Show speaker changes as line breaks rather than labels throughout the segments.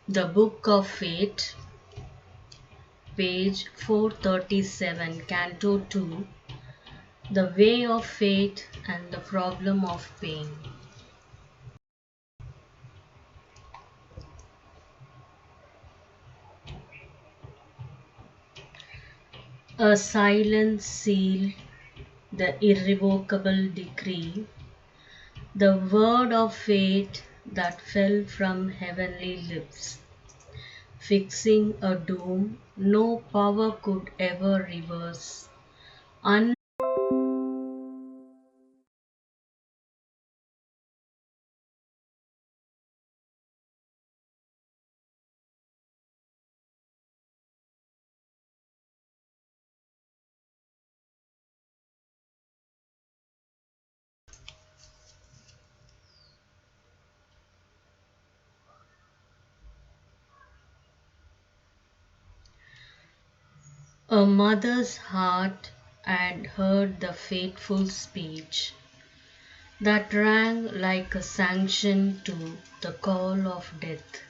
The Book of Fate, page 437, Canto 2, The Way of Fate and the Problem of Pain. A silence sealed the irrevocable decree, the word of fate that fell from heavenly lips, fixing a doom no power could ever reverse. A mother's heart had heard the fateful speech that rang like a sanction to the call of death,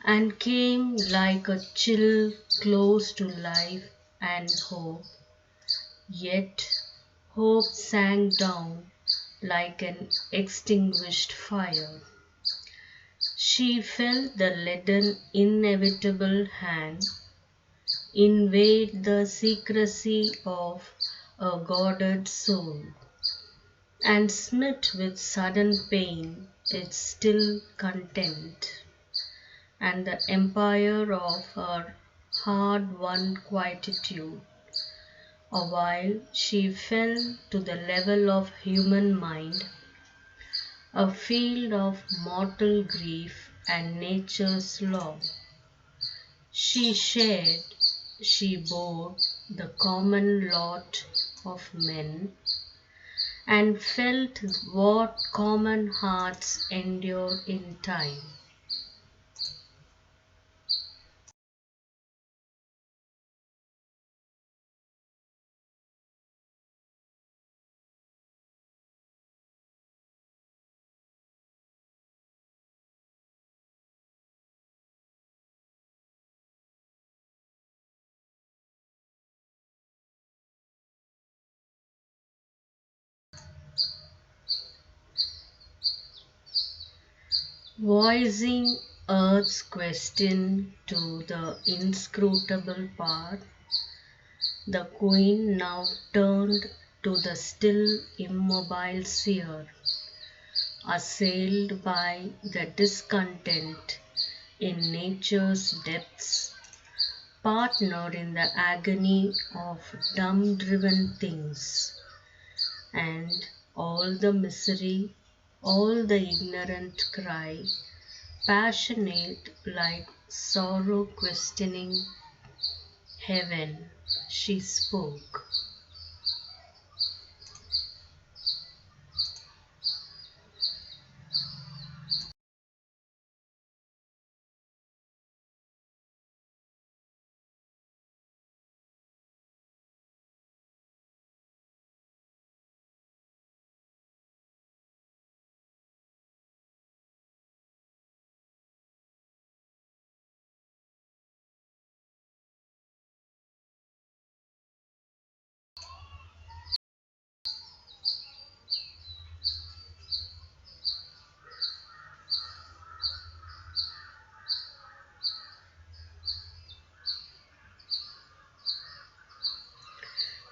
and came like a chill close to life and hope. Yet hope sank down like an extinguished fire. She felt the leaden, inevitable hand invade the secrecy of a guarded soul, and smit with sudden pain its still content, and the empire of her hard-won quietude. Awhile she fell to the level of human mind, a field of mortal grief and nature's law. She shared, she bore the common lot of men, and felt what common hearts endure in time. Voicing Earth's question to the inscrutable part, the Queen now turned to the still immobile sphere, assailed by the discontent in nature's depths, partnered in the agony of dumb driven things, and all the misery, all the ignorant cry, passionate like sorrow questioning heaven, she spoke.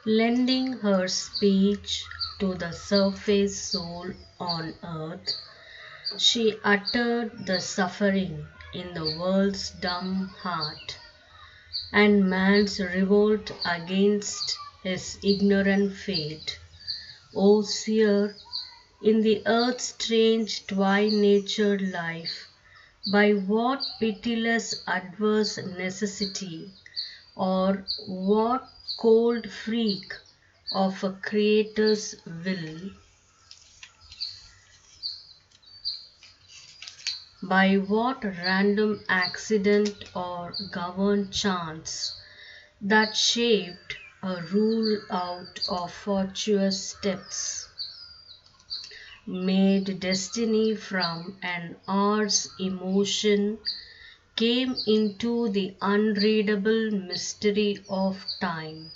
Lending her speech to the surface soul on earth, she uttered the suffering in the world's dumb heart, and man's revolt against his ignorant fate. O seer, in the earth's strange twine-natured life, by what pitiless adverse necessity, or what cold freak of a Creator's will, by what random accident or governed chance, that shaped a rule out of fortuitous steps, made destiny from an hour's emotion, came into the unreadable mystery of time,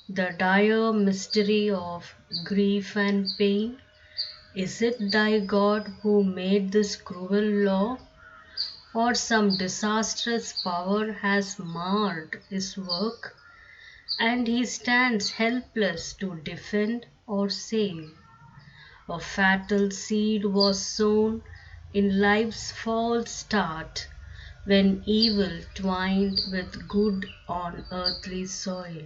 the dire mystery of grief and pain. Is it thy God who made this cruel law? Or some disastrous power has marred his work, and he stands helpless to defend or save? A fatal seed was sown in life's false start, when evil twined with good on earthly soil.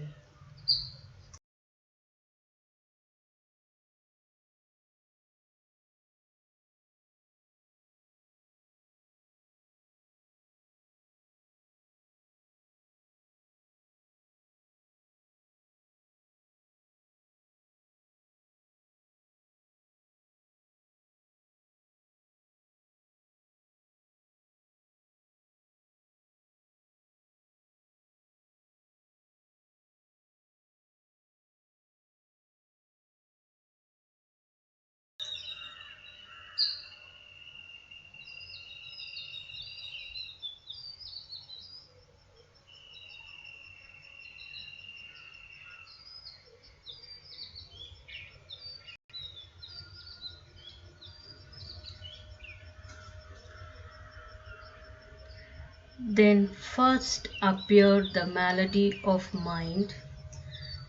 Then first appeared the malady of mind,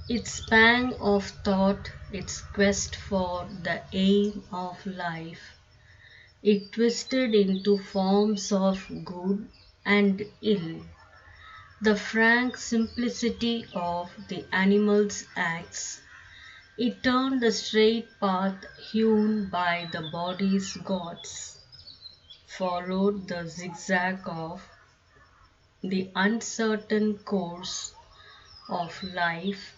its pang of thought, its quest for the aim of life. It twisted into forms of good and ill. The frank simplicity of the animal's acts, it turned the straight path hewn by the body's gods, followed the zigzag of the uncertain course of life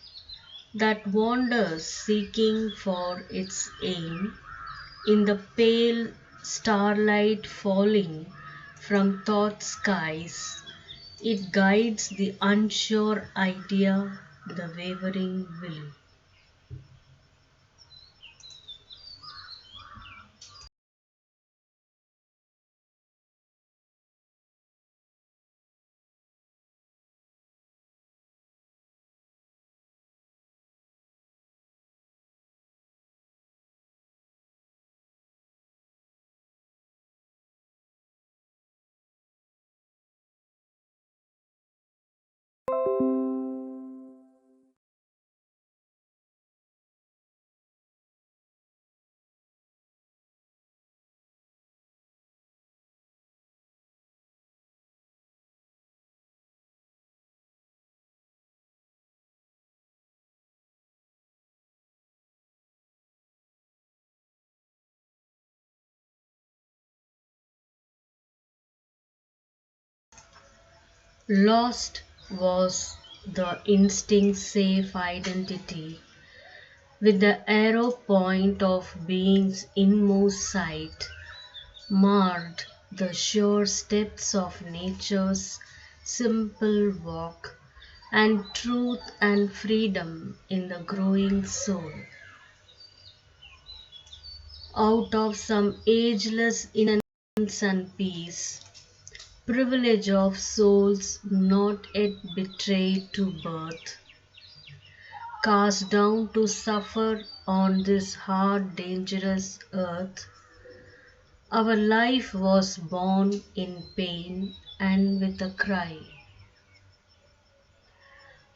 that wanders seeking for its aim in the pale starlight falling from thought's skies. It guides the unsure idea, the wavering will. Lost was the instinct safe identity, with the arrow point of being's inmost sight, marred the sure steps of nature's simple walk, and truth and freedom in the growing soul. Out of some ageless innocence and peace, privilege of souls not yet betrayed to birth, cast down to suffer on this hard, dangerous earth, our life was born in pain and with a cry.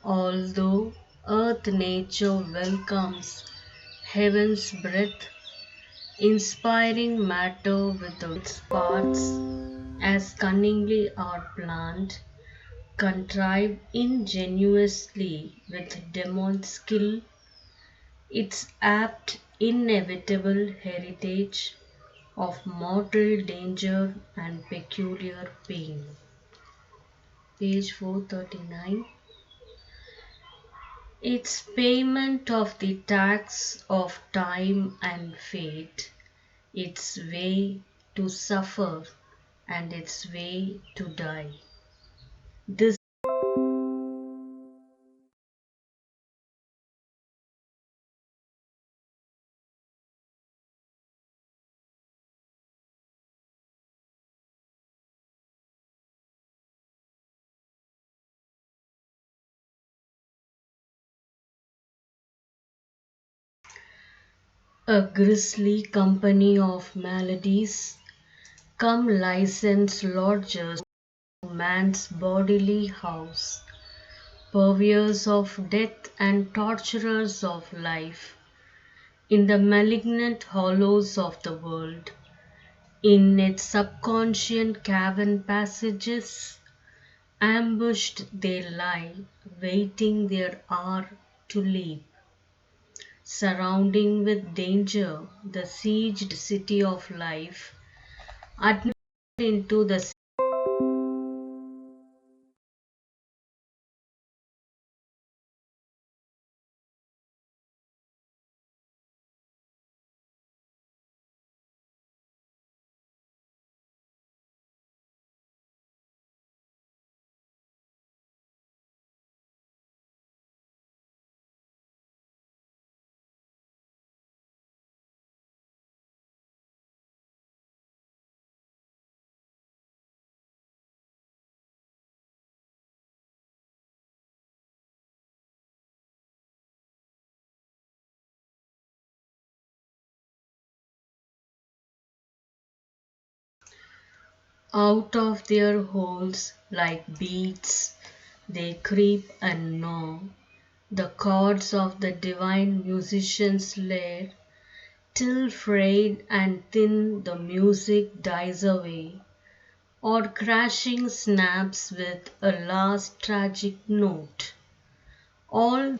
Although earth nature welcomes heaven's breath, inspiring matter with its parts, as cunningly are planned, contrived ingeniously with demon skill, its apt, inevitable heritage of mortal danger and peculiar pain. Page 439. Its payment of the tax of time and fate, its way to suffer and its way to die. This A grisly company of maladies, come licensed lodgers to man's bodily house, purveyors of death and torturers of life, in the malignant hollows of the world, in its subconscious cavern passages, ambushed they lie, waiting their hour to leap, surrounding with danger the sieged city of life, admitted into the out of their holes like beads they creep and gnaw the chords of the divine musician's lyre, till frayed and thin the music dies away, or crashing snaps with a last tragic note, all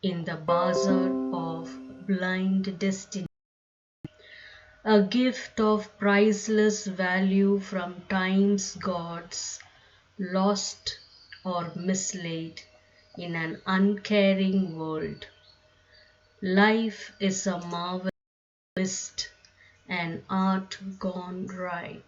in the bazaar of blind destiny. A gift of priceless value from time's gods, lost or mislaid in an uncaring world. Life is a marvel mist, an art gone wry.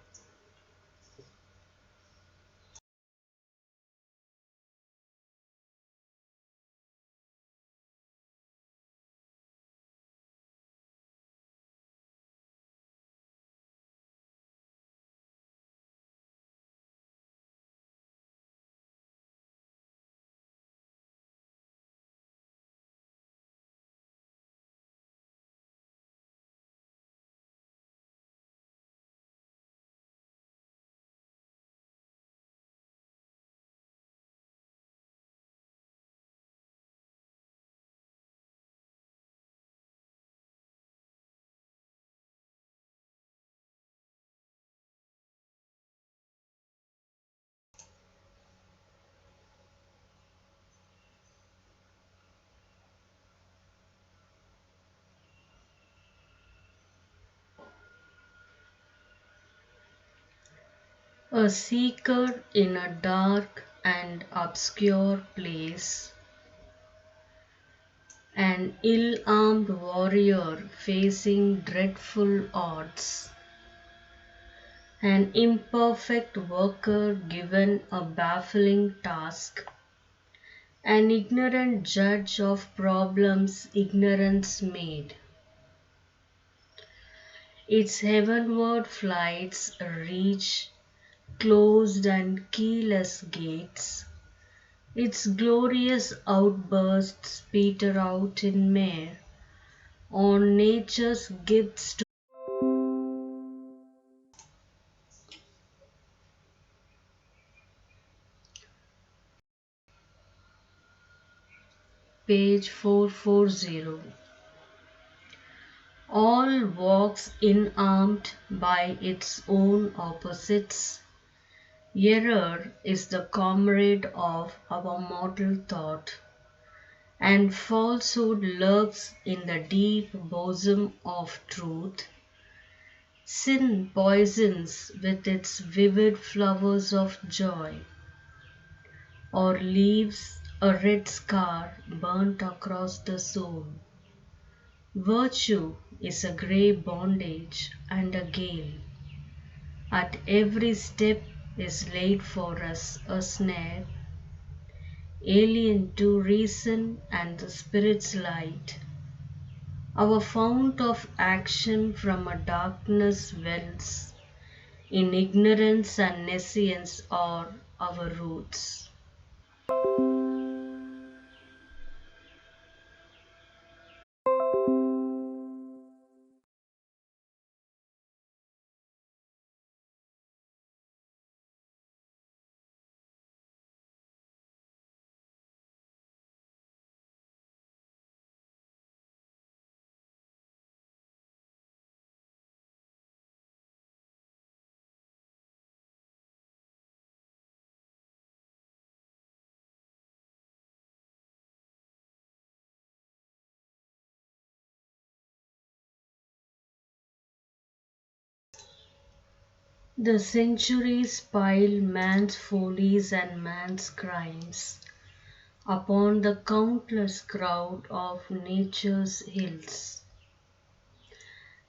A seeker in a dark and obscure place, an ill armed warrior facing dreadful odds, an imperfect worker given a baffling task, an ignorant judge of problems ignorance made. Its heavenward flights reach closed and keyless gates, its glorious outbursts peter out in mere on nature's gifts to page 440. All walks inarmed by its own opposites. Error is the comrade of our mortal thought, and falsehood lurks in the deep bosom of truth. Sin poisons with its vivid flowers of joy, or leaves a red scar burnt across the soul. Virtue is a grey bondage and a gale. At every step is laid for us a snare, alien to reason and the Spirit's light. Our fount of action from a darkness wells, in ignorance and nescience are our roots. The centuries pile man's follies and man's crimes upon the countless crowd of nature's hills.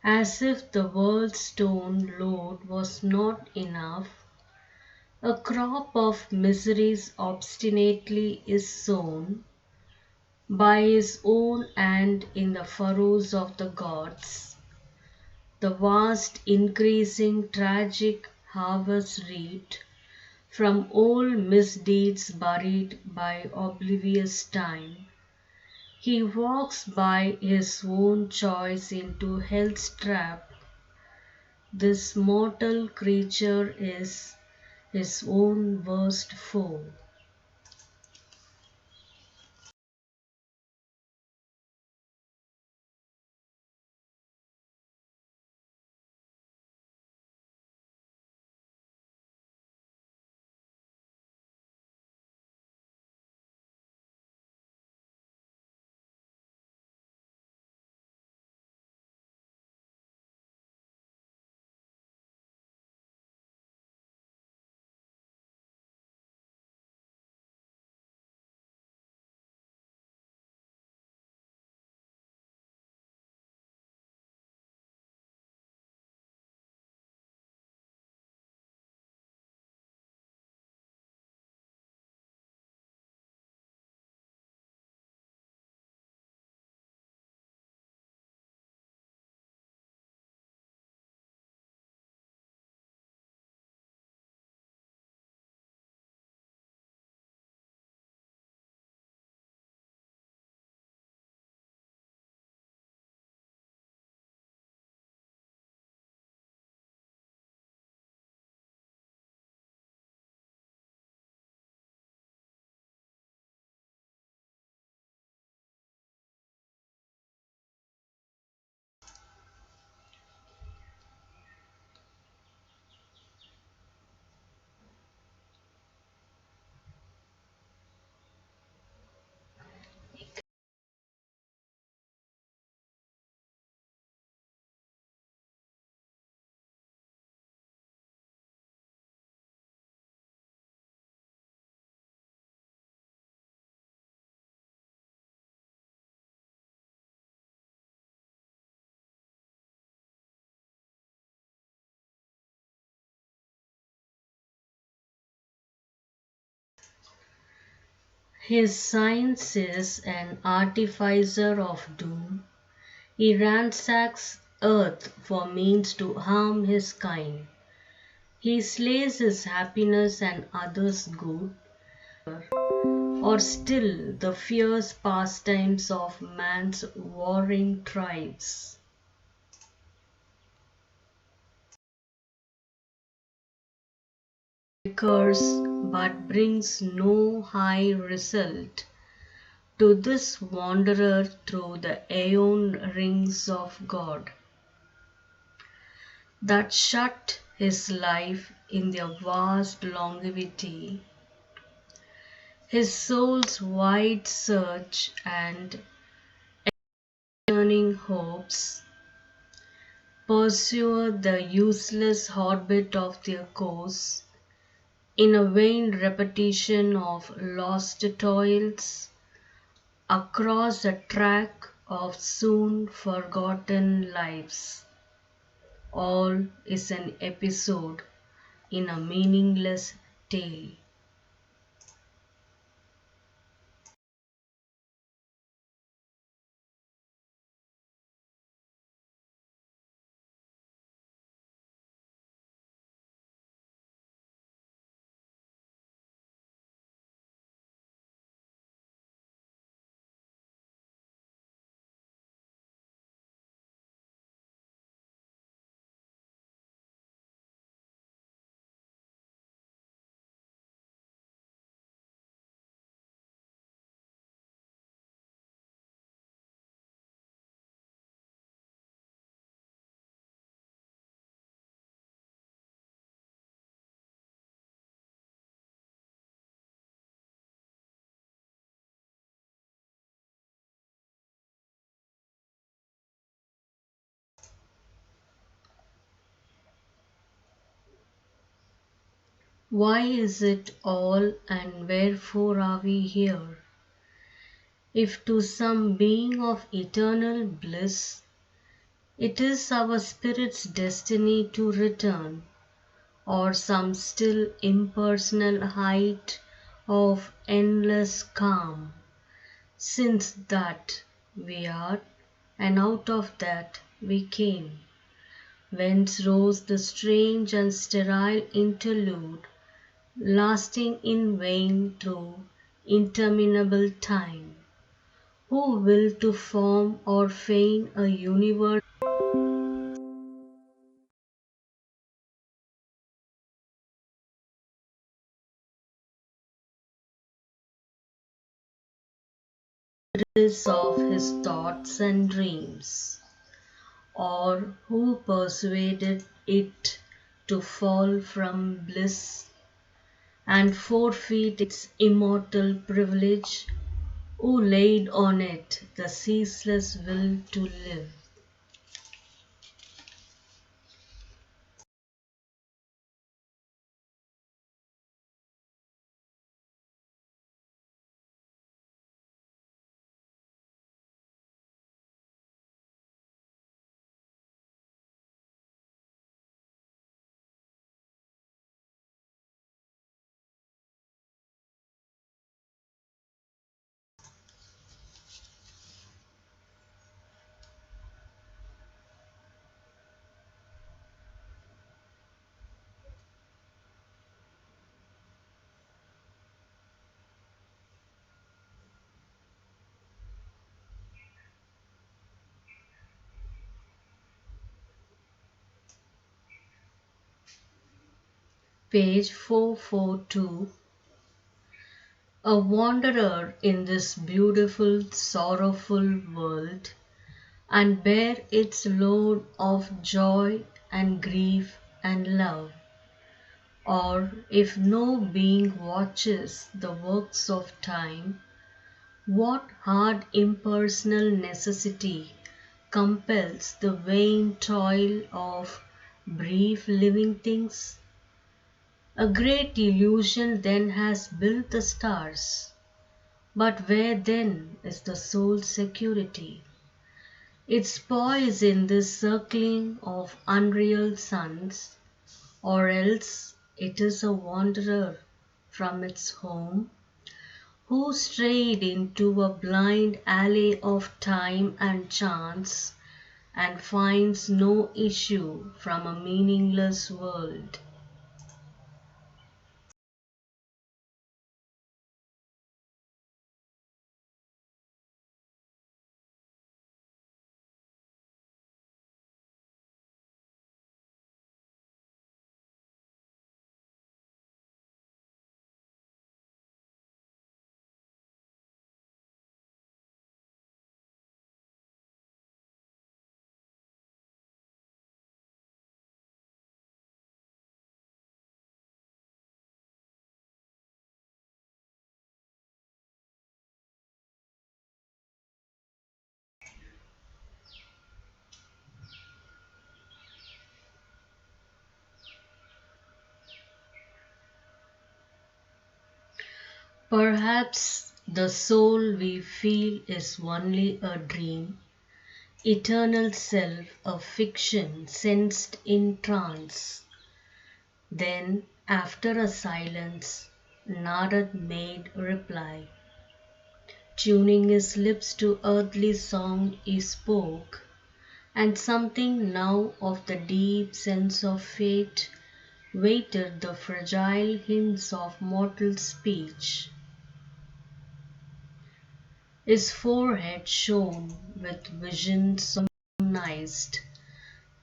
As if the world's stone load was not enough, a crop of miseries obstinately is sown by his own hand in the furrows of the gods. The vast increasing tragic harvest reaped from old misdeeds buried by oblivious time. He walks by his own choice into hell's trap. This mortal creature is his own worst foe. His science is an artificer of doom. He ransacks earth for means to harm his kind. He slays his happiness and others' good, or still the fierce pastimes of man's warring tribes. Recurs but brings no high result to this wanderer through the aeon rings of God that shut his life in their vast longevity, his soul's wide search and yearning hopes pursue the useless orbit of their course in a vain repetition of lost toils across a track of soon forgotten lives. All is an episode in a meaningless tale. Why is it all and wherefore are we here? If to some being of eternal bliss, it is our spirit's destiny to return, or some still impersonal height of endless calm, since that we are, and out of that we came, whence rose the strange and sterile interlude, lasting in vain through interminable time. Who will to form or feign a universe of his thoughts and dreams, or who persuaded it to fall from bliss and forfeit its immortal privilege, who laid on it the ceaseless will to live. Page 442. A wanderer in this beautiful, sorrowful world, and bear its load of joy and grief and love. Or if no being watches the works of time, what hard impersonal necessity compels the vain toil of brief living things? A great illusion then has built the stars, but where then is the soul's security? Its poise in this circling of unreal suns, or else it is a wanderer from its home, who strayed into a blind alley of time and chance, and finds no issue from a meaningless world. Perhaps the soul we feel is only a dream, eternal self a fiction sensed in trance. Then, after a silence, Narad made reply. Tuning his lips to earthly song, he spoke, and something now of the deep sense of fate waited the fragile hints of mortal speech. His forehead shone with visions solemnized,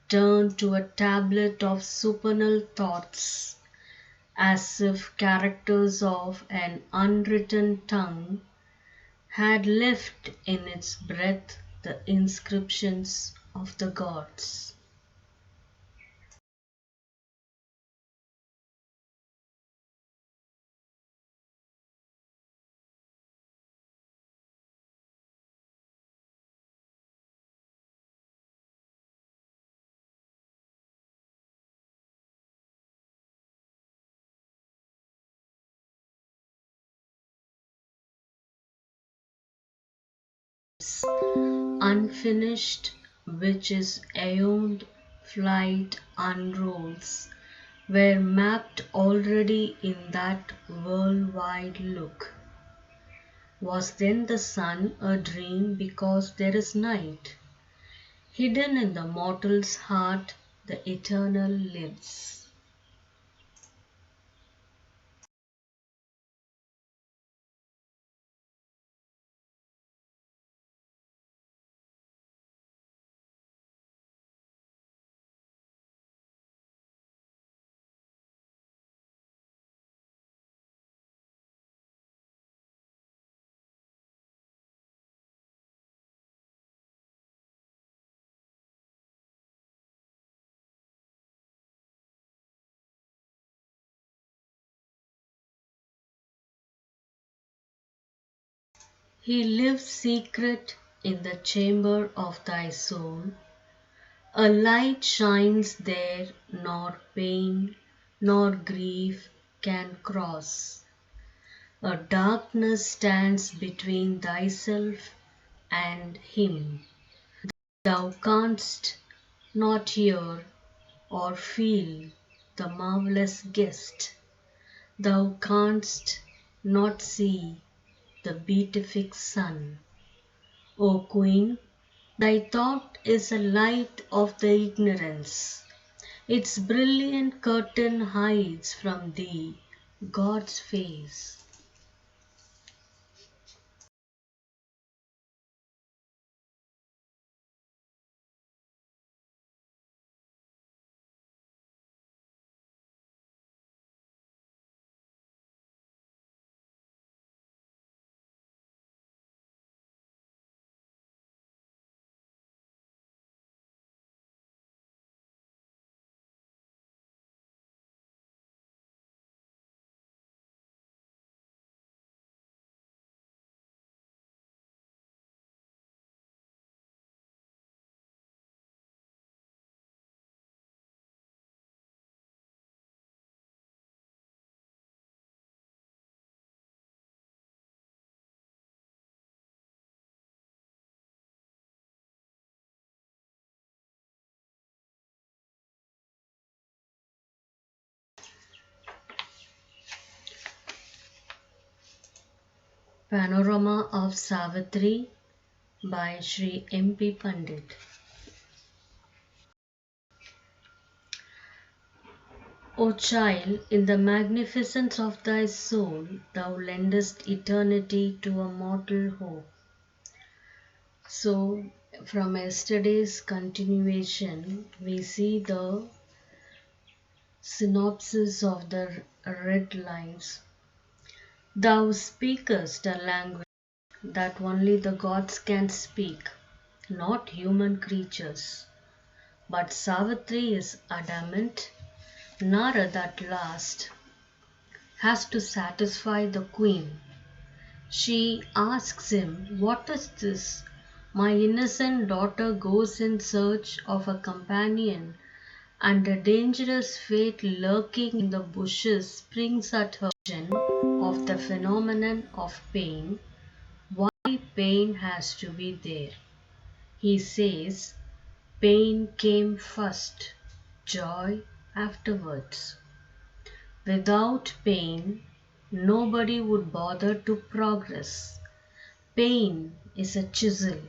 turned to a tablet of supernal thoughts, as if characters of an unwritten tongue had left in its breath the inscriptions of the gods. unfinished, which is aeoned flight unrolls, were mapped already in that worldwide look. Was then the sun a dream because there is night? Hidden in the mortal's heart, the eternal lives. He lives secret in the chamber of thy soul. A light shines there, nor pain nor grief can cross. A darkness stands between thyself and him. Thou canst not hear or feel the marvelous guest. Thou canst not see the beatific sun. O Queen, thy thought is a light of the ignorance. Its brilliant curtain hides from thee God's face. Panorama of Savitri by Sri M.P. Pandit. O child, in the magnificence of thy soul, thou lendest eternity to a mortal hope. So, from yesterday's continuation, we see the synopsis of the red lines. Thou speakest a language that only the gods can speak, not human creatures. But Savitri is adamant. Narad at last has to satisfy the queen. She asks him, "What is this? My innocent daughter goes in search of a companion, and a dangerous fate lurking in the bushes springs at her vision of the phenomenon of pain. Why pain has to be there?" He says, "Pain came first, joy afterwards. Without pain, nobody would bother to progress. Pain is a chisel,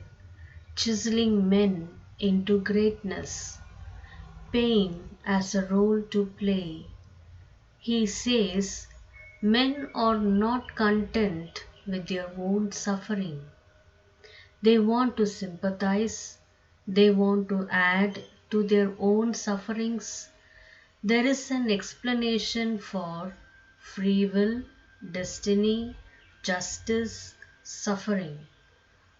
chiseling men into greatness. Pain has a role to play." He says, men are not content with their own suffering. They want to sympathize, they want to add to their own sufferings. There is an explanation for free will, destiny, justice, suffering.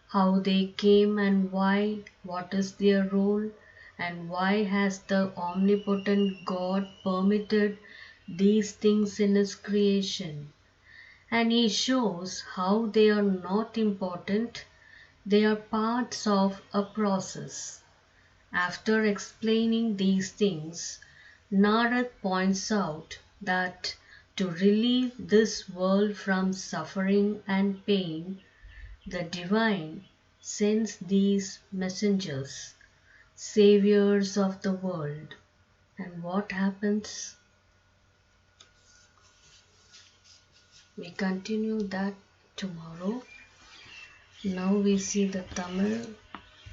How they came and why, what is their role, and why has the omnipotent God permitted these things in His creation. And He shows how they are not important, they are parts of a process. After explaining these things, Narad points out that to relieve this world from suffering and pain, the divine sends these messengers, saviors of the world. And what happens? We continue that tomorrow. Now we see the Tamil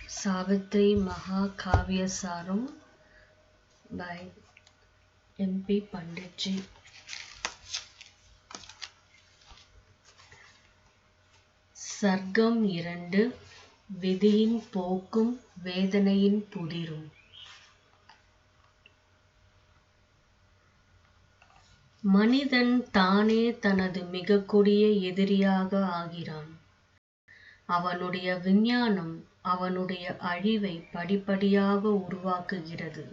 Savitri Mahakavya Saram by M.P. Panditji. சர்க்கம் 2 விதியின் போக்கும் வேதனையின் புதிரும். மனிதன் தானே தனது மிக கொடிய எதிரியாக ஆகிறான். அவனுடைய விஞ்ஞானம் அவனுடைய அழிவை படிப்படியாக உருவாக்குகிறது.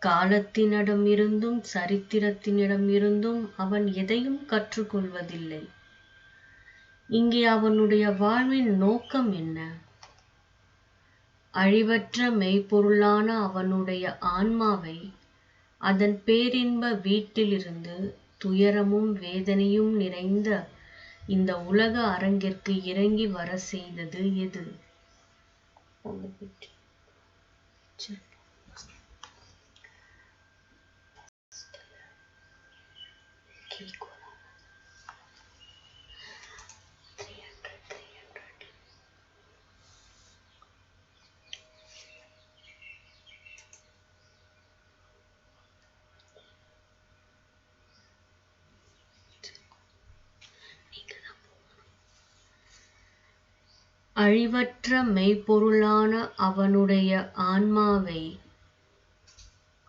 காலத்தினிடமிருந்தும் சரித்திரத்தினிடமிருந்தும் அவன் எதையும் கற்றுக்கொள்வதில்லை. இங்கே அவனுடைய வாழ்வின் நோக்கம் என்ன? அழிவற்ற மெய்ப்பொருளான அவனுடைய ஆன்மாவை அதன் பேரின்ப வீட்டிலிருந்து துயரமும் வேதனையும் நிறைந்த இந்த உலக அரங்கிற்கு இறங்கி வர செய்தது எது? அழிவற்ற மெய்ப்பொருளான அவனுடைய ஆன்மாவை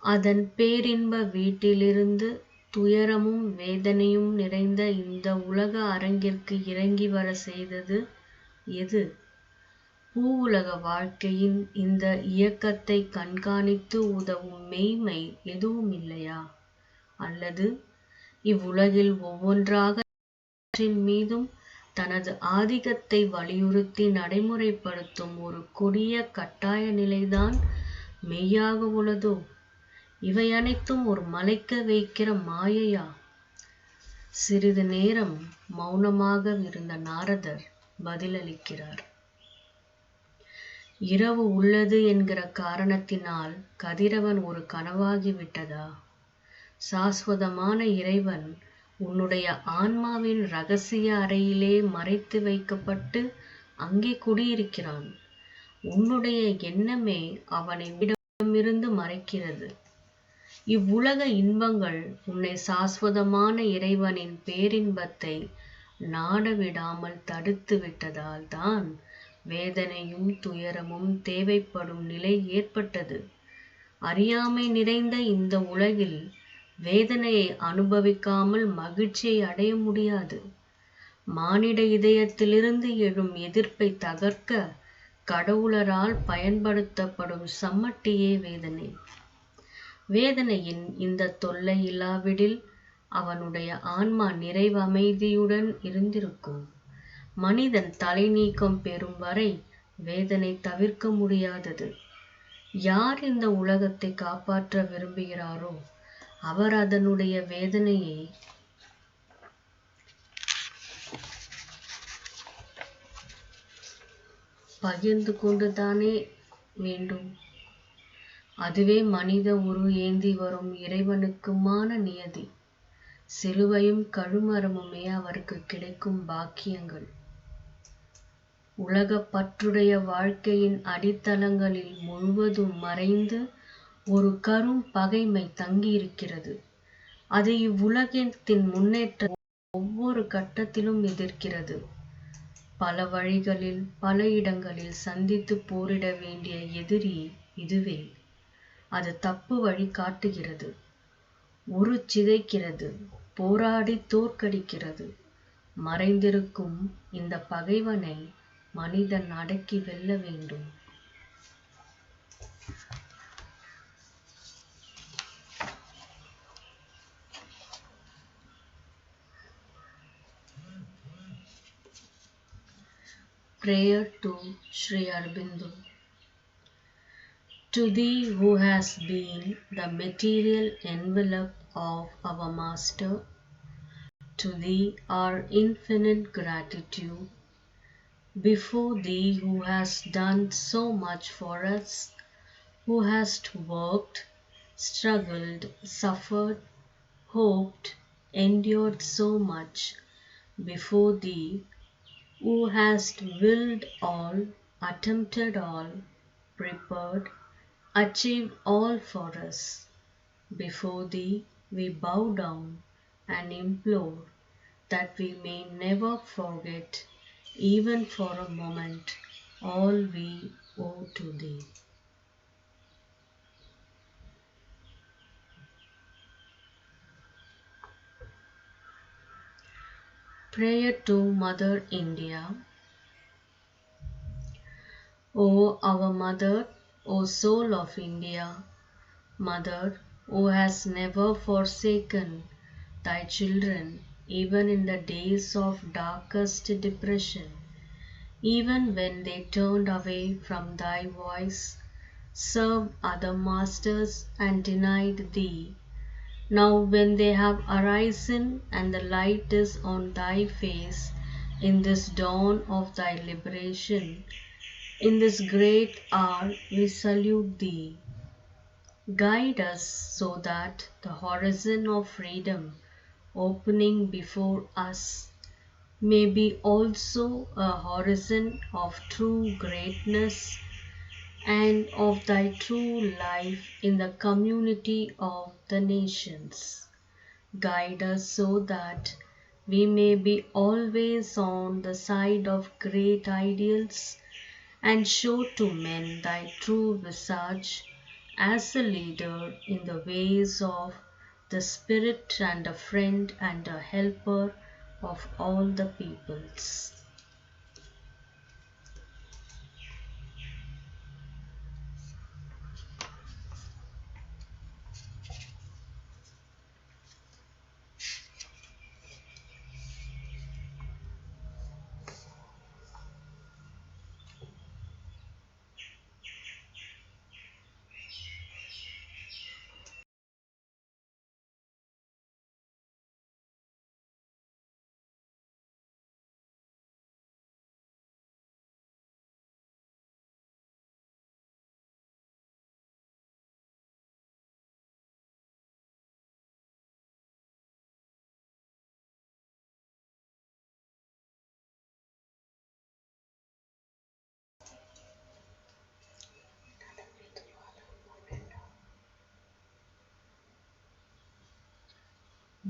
அதன் பேரின்ப வீட்டிலிருந்து துயரமும் வேதனையும் நிறைந்த இந்த உலக அரங்கிற்கு இறங்கி வர செய்தது எது? பூவுலக வாழ்க்கையின் இந்த இயக்கத்தை கண்காணித்து உதவும் மெய்மை எதுவும் இல்லையா? அல்லது இவ்வுலகில் ஒவ்வொன்றாக மீதும் தனது ஆதிக்கத்தை வலியுறுத்தி நடைமுறைப்படுத்தும் ஒரு கொடிய கட்டாய நிலைதான் மெய்யாக உள்ளதோ? இவை அனைத்தும் ஒரு மலைக்க வைக்கிற மாயையா? சிறிது நேரம் மௌனமாக இருந்த நாரதர் பதிலளிக்கிறார். இரவு உள்ளது என்கிற காரணத்தினால் கதிரவன் ஒரு கனவாகி விட்டதா? சாஸ்வதமான இறைவன் உன்னுடைய ஆன்மாவின் இரகசிய அறையிலே மறைத்து வைக்கப்பட்டு அங்கே குடியிருக்கிறான். உன்னுடைய எண்ணமே அவனை விடமிருந்து மறைக்கிறது. இவ்வுலக இன்பங்கள் உன்னை சாஸ்வதமான இறைவனின் பேரின்பத்தை நாடவிடாமல் தடுத்து விட்டதால் தான் வேதனையும் துயரமும் தேவைப்படும் நிலை ஏற்பட்டது. அறியாமை நிறைந்த இந்த உலகில் வேதனையை அனுபவிக்காமல் மகிழ்ச்சியை அடைய முடியாது. மானிட இதயத்திலிருந்து எழும் எதிர்ப்பை தகர்க்க கடவுளரால் பயன்படுத்தப்படும் சம்மட்டியே வேதனை. வேதனையின் இந்த தொல்லை இல்லாவிடில் அவனுடைய ஆன்மா நிறைவு அமைதியுடன் இருந்திருக்கும். மனிதன் தலை நீக்கம் பெறும் வரை வேதனை தவிர்க்க முடியாதது. யார் இந்த உலகத்தை காப்பாற்ற விரும்புகிறாரோ அவர் அதனுடைய வேதனையை பகிர்ந்து கொண்டுதானே வேண்டும். அதுவே மனித உரு ஏந்தி வரும் இறைவனுக்குமான நியதி. சிலுவையும் கழுமரமுமே அவருக்கு கிடைக்கும் பாக்கியங்கள். உலக பற்றுடைய வாழ்க்கையின் அடித்தளங்களில் முழுவதும் மறைந்து ஒரு கரும் பகைமை தங்கியிருக்கிறது. அது இவ்வுலகத்தின் முன்னேற்ற ஒவ்வொரு கட்டத்திலும் எதிர்க்கிறது. பல வழிகளில் பல இடங்களில் சந்தித்து போரிட வேண்டிய எதிரி இதுவே. அது தப்பு வழி காட்டுகிறது, சிதைக்கிறது, போராடி தோற்கடிக்கிறது. மறைந்திருக்கும் இந்த பகைவனை மனிதன் அடக்கி வெல்ல வேண்டும். Prayer to Sri Aurobindo. To thee who has been the material envelope of our Master, to thee our infinite gratitude. before thee who hast done so much for us, who hast worked, struggled, suffered, hoped, endured so much, before thee who hast willed all, attempted all, prepared, achieved all for us. Before thee we bow down and implore that we may never forget, even for a moment, all we owe to thee. Prayer to Mother India. O our Mother, O Soul of India, Mother, who has never forsaken thy children, even in the days of darkest depression, even when they turned away from thy voice, served other masters, and denied thee. Now, when they have arisen and the light is on thy face, in this dawn of thy liberation, in this great hour, we salute thee. Guide us so that the horizon of freedom opening before us may be also a horizon of true greatness and of thy true life in the community of the nations. Guide us so that we may be always on the side of great ideals and show to men thy true visage as a leader in the ways of the Spirit and a friend and a helper of all the peoples.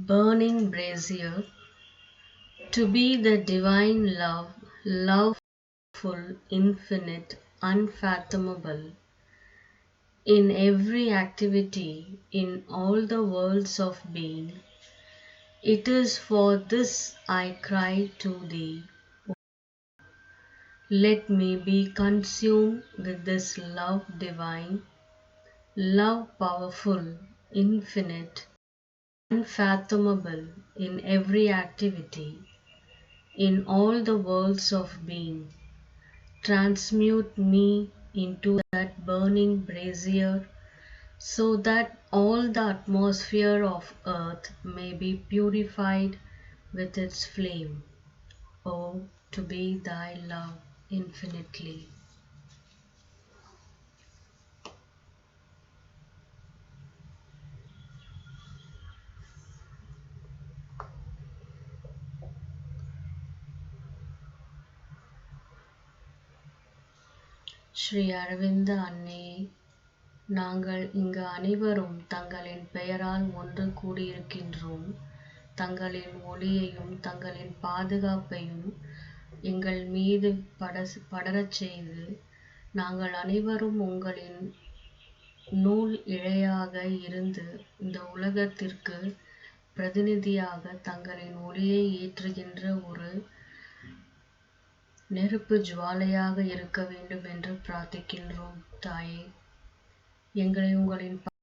Burning brazier, to be the divine love, loveful, infinite, unfathomable, in every activity, in all the worlds of being. It is for this I cry to thee. Let me be consumed with this love divine, love powerful, infinite, unfathomable in every activity, in all the worlds of being. Transmute me into that burning brazier so that all the atmosphere of earth may be purified with its flame. Oh, to be thy love infinitely. Sri Arvind அன்னையே, நாங்கள் இங்கு அனைவரும் தங்களின் பெயரால் ஒன்று கூடியிருக்கின்றோம். தங்களின் ஒளியையும் தங்களின் பாதுகாப்பையும் எங்கள் மீது படரச் செய்து, நாங்கள் அனைவரும் உங்களின் நூல் இழையாக இருந்து இந்த உலகத்திற்கு பிரதிநிதியாக தங்களின் ஒளியை ஏற்றுகின்ற ஒரு நெருப்பு ஜுவாலையாக இருக்க வேண்டும் என்று பிரார்த்திக்கின்றோம். தாயே, எங்களை உங்களின்